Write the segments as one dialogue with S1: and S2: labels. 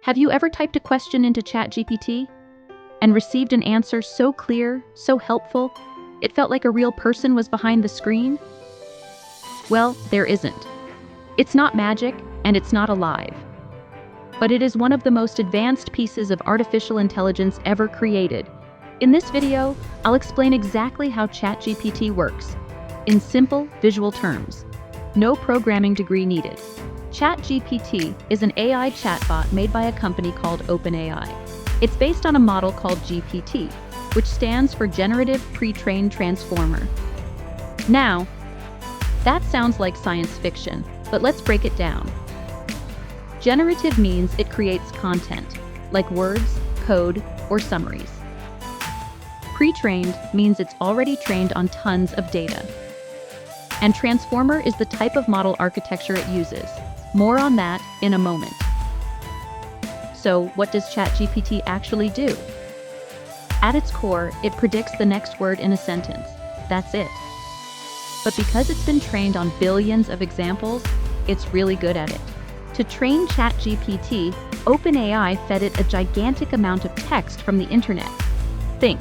S1: Have you ever typed a question into ChatGPT and received an answer so clear, so helpful, it felt like a real person was behind the screen? Well, there isn't. It's not magic, and it's not alive. But it is one of the most advanced pieces of artificial intelligence ever created. In this video, I'll explain exactly how ChatGPT works, in simple, visual terms. No programming degree needed. ChatGPT is an AI chatbot made by a company called OpenAI. It's based on a model called GPT, which stands for Generative Pre-trained Transformer. Now, that sounds like science fiction, but let's break it down. Generative means it creates content, like words, code, or summaries. Pre-trained means it's already trained on tons of data. And Transformer is the type of model architecture it uses. More on that in a moment. So, what does ChatGPT actually do? At its core, it predicts the next word in a sentence. That's it. But because it's been trained on billions of examples, it's really good at it. To train ChatGPT, OpenAI fed it a gigantic amount of text from the internet. Think: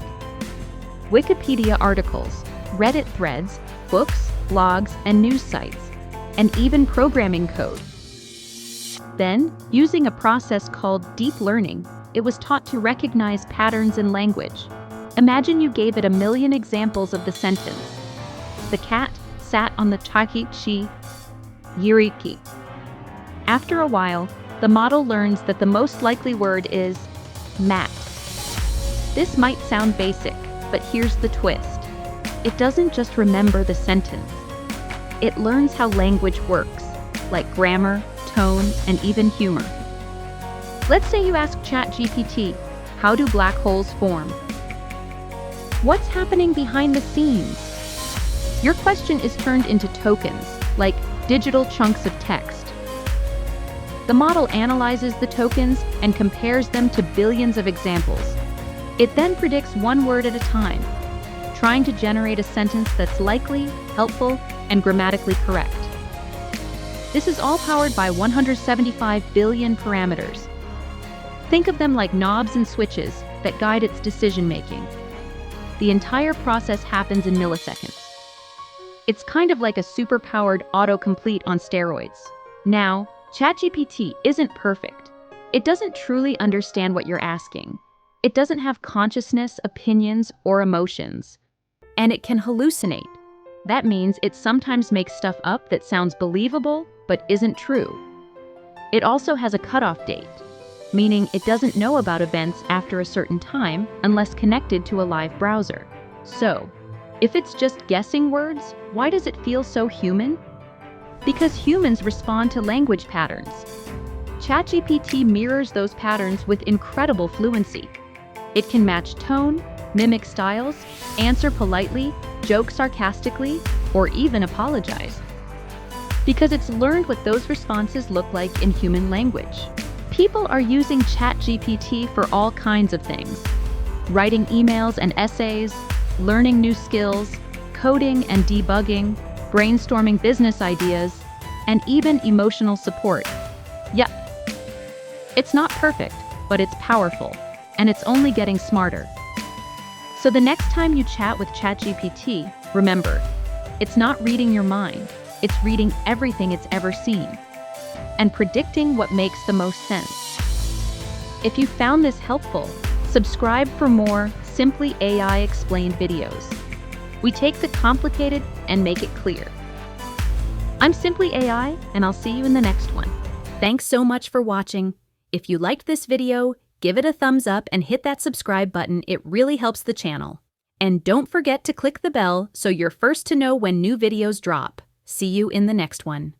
S1: Wikipedia articles, Reddit threads, books, blogs, and news sites, and even programming code. Then, using a process called deep learning, it was taught to recognize patterns in language. Imagine you gave it 1,000,000 examples of the sentence. The cat sat on the takichi yiriki. After a while, the model learns that the most likely word is mat. This might sound basic, but here's the twist. It doesn't just remember the sentence. It learns how language works, like grammar, tone, and even humor. Let's say you ask ChatGPT, how do black holes form? What's happening behind the scenes? Your question is turned into tokens, like digital chunks of text. The model analyzes the tokens and compares them to billions of examples. It then predicts one word at a time, trying to generate a sentence that's likely, helpful, and grammatically correct. This is all powered by 175 billion parameters. Think of them like knobs and switches that guide its decision-making. The entire process happens in milliseconds. It's kind of like a super-powered autocomplete on steroids. Now, ChatGPT isn't perfect. It doesn't truly understand what you're asking. It doesn't have consciousness, opinions, or emotions. And it can hallucinate. That means it sometimes makes stuff up that sounds believable, but isn't true. It also has a cutoff date, meaning it doesn't know about events after a certain time unless connected to a live browser. So, if it's just guessing words, why does it feel so human? Because humans respond to language patterns. ChatGPT mirrors those patterns with incredible fluency. It can match tone, mimic styles, answer politely, joke sarcastically, or even apologize. Because it's learned what those responses look like in human language. People are using ChatGPT for all kinds of things. Writing emails and essays, learning new skills, coding and debugging, brainstorming business ideas, and even emotional support. Yep. It's not perfect, but it's powerful, and it's only getting smarter. So the next time you chat with ChatGPT, remember, it's not reading your mind, it's reading everything it's ever seen, and predicting what makes the most sense. If you found this helpful, subscribe for more Simply AI Explained videos. We take the complicated and make it clear. I'm Simply AI, and I'll see you in the next one. Thanks so much for watching. If you liked this video, give it a thumbs up and hit that subscribe button. It really helps the channel. And don't forget to click the bell so you're first to know when new videos drop. See you in the next one.